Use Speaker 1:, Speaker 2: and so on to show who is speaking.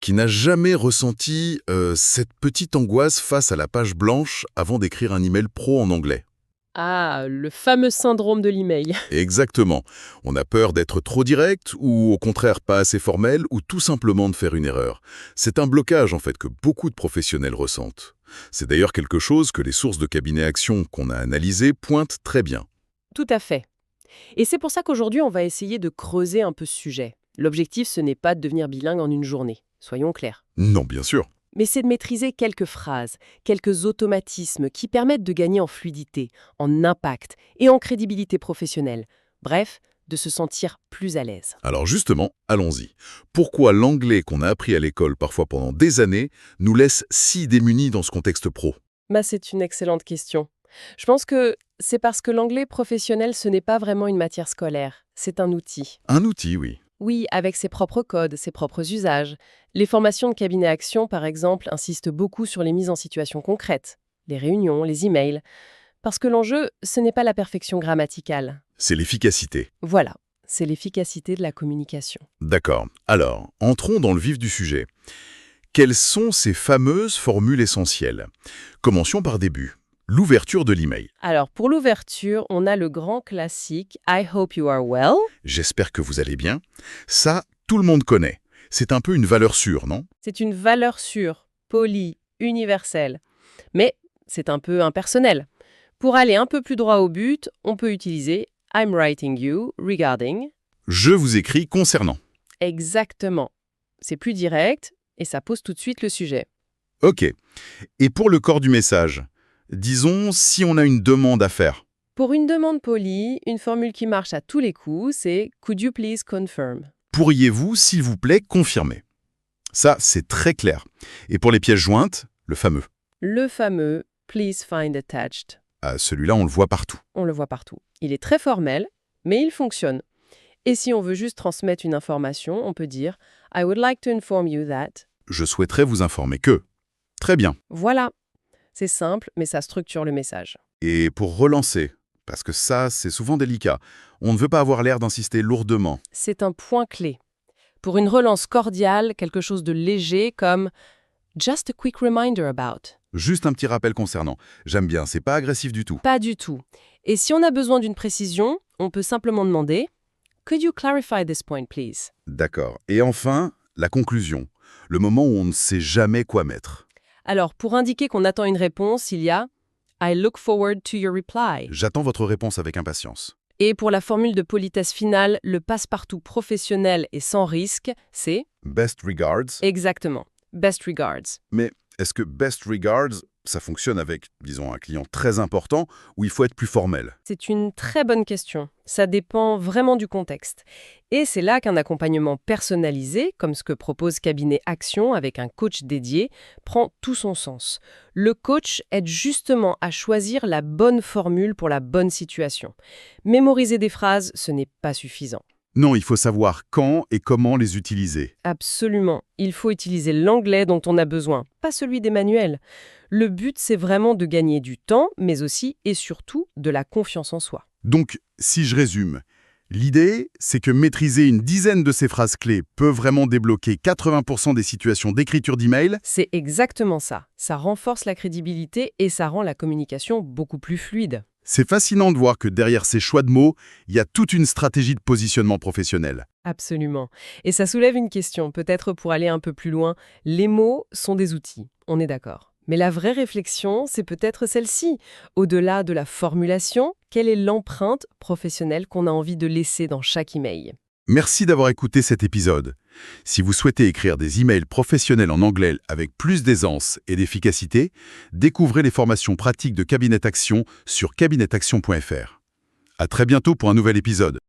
Speaker 1: Qui n'a jamais ressenti cette petite angoisse face à la page blanche avant d'écrire un email pro en anglais?
Speaker 2: Ah, le fameux syndrome de l'email.
Speaker 1: Exactement. On a peur d'être trop direct ou au contraire pas assez formel ou tout simplement de faire une erreur. C'est un blocage en fait que beaucoup de professionnels ressentent. C'est d'ailleurs quelque chose que les sources de cabinet Action qu'on a analysées pointent très bien.
Speaker 2: Tout à fait. Et c'est pour ça qu'aujourd'hui, on va essayer de creuser un peu ce sujet. L'objectif, ce n'est pas de devenir bilingue en une journée, soyons clairs.
Speaker 1: Non, bien sûr.
Speaker 2: Mais c'est de maîtriser quelques phrases, quelques automatismes qui permettent de gagner en fluidité, en impact et en crédibilité professionnelle. Bref, de se sentir plus à l'aise.
Speaker 1: Alors justement, allons-y. Pourquoi l'anglais qu'on a appris à l'école parfois pendant des années nous laisse si démunis dans ce contexte pro?
Speaker 2: C'est une excellente question. Je pense que c'est parce que l'anglais professionnel, ce n'est pas vraiment une matière scolaire, c'est un outil.
Speaker 1: Un outil, oui.
Speaker 2: Oui, avec ses propres codes, ses propres usages. Les formations de cabinet Action, par exemple, insistent beaucoup sur les mises en situation concrètes, les réunions, les emails, parce que l'enjeu, ce n'est pas la perfection grammaticale.
Speaker 1: C'est l'efficacité.
Speaker 2: Voilà, c'est l'efficacité de la communication.
Speaker 1: D'accord. Alors, entrons dans le vif du sujet. Quelles sont ces fameuses formules essentielles? Commencions par début. L'ouverture de l'email.
Speaker 2: Alors, pour l'ouverture, on a le grand classique « I hope you are well ».
Speaker 1: J'espère que vous allez bien. Ça, tout le monde connaît. C'est un peu une valeur sûre, non?
Speaker 2: C'est une valeur sûre, polie, universelle. Mais c'est un peu impersonnel. Pour aller un peu plus droit au but, on peut utiliser « I'm writing you regarding ».
Speaker 1: Je vous écris concernant.
Speaker 2: Exactement. C'est plus direct et ça pose tout de suite le sujet.
Speaker 1: Ok. Et pour le corps du message, disons si on a une demande à faire.
Speaker 2: Pour une demande polie, une formule qui marche à tous les coups, c'est « Could you please confirm ».
Speaker 1: Pourriez-vous, s'il vous plaît, confirmer? Ça, c'est très clair. Et pour les pièces jointes, le fameux.
Speaker 2: Le fameux « Please find attached ».
Speaker 1: Ah, celui-là, on le voit partout.
Speaker 2: On le voit partout. Il est très formel, mais il fonctionne. Et si on veut juste transmettre une information, on peut dire « I would like to inform you that ».
Speaker 1: Je souhaiterais vous informer que. Très bien.
Speaker 2: Voilà. C'est simple, mais ça structure le message.
Speaker 1: Et pour relancer, parce que ça, c'est souvent délicat, on ne veut pas avoir l'air d'insister lourdement.
Speaker 2: C'est un point clé. Pour une relance cordiale, quelque chose de léger comme « Just a quick reminder about ».
Speaker 1: Juste un petit rappel concernant. J'aime bien, c'est pas agressif du tout.
Speaker 2: Pas du tout. Et si on a besoin d'une précision, on peut simplement demander « Could you clarify this point, please ?»
Speaker 1: D'accord. Et enfin, la conclusion. Le moment où on ne sait jamais quoi mettre.
Speaker 2: Alors, pour indiquer qu'on attend une réponse, il y a « I look forward to your reply ».
Speaker 1: J'attends votre réponse avec impatience.
Speaker 2: Et pour la formule de politesse finale, le passe-partout professionnel et sans risque, c'est
Speaker 1: Best regards.
Speaker 2: exactement « best regards
Speaker 1: Mais est-ce que best regards, ça fonctionne avec, disons, un client très important où il faut être plus formel? ».
Speaker 2: C'est une très bonne question. Ça dépend vraiment du contexte. Et c'est là qu'un accompagnement personnalisé, comme ce que propose Cabinet Action avec un coach dédié, prend tout son sens. Le coach aide justement à choisir la bonne formule pour la bonne situation. Mémoriser des phrases, ce n'est pas suffisant.
Speaker 1: Non, il faut savoir quand et comment les utiliser.
Speaker 2: Absolument. Il faut utiliser l'anglais dont on a besoin, pas celui des manuels. Le but, c'est vraiment de gagner du temps, mais aussi et surtout de la confiance en soi.
Speaker 1: Donc, si je résume, l'idée, c'est que maîtriser une dizaine de ces phrases clés peut vraiment débloquer 80% des situations d'écriture d'email.
Speaker 2: C'est exactement ça. Ça renforce la crédibilité et ça rend la communication beaucoup plus fluide.
Speaker 1: C'est fascinant de voir que derrière ces choix de mots, il y a toute une stratégie de positionnement professionnel.
Speaker 2: Absolument. Et ça soulève une question, peut-être pour aller un peu plus loin. Les mots sont des outils, on est d'accord. Mais la vraie réflexion, c'est peut-être celle-ci. Au-delà de la formulation, quelle est l'empreinte professionnelle qu'on a envie de laisser dans chaque email ?
Speaker 1: Merci d'avoir écouté cet épisode. Si vous souhaitez écrire des emails professionnels en anglais avec plus d'aisance et d'efficacité, découvrez les formations pratiques de Cabinet Action sur cabinetaction.fr. À très bientôt pour un nouvel épisode.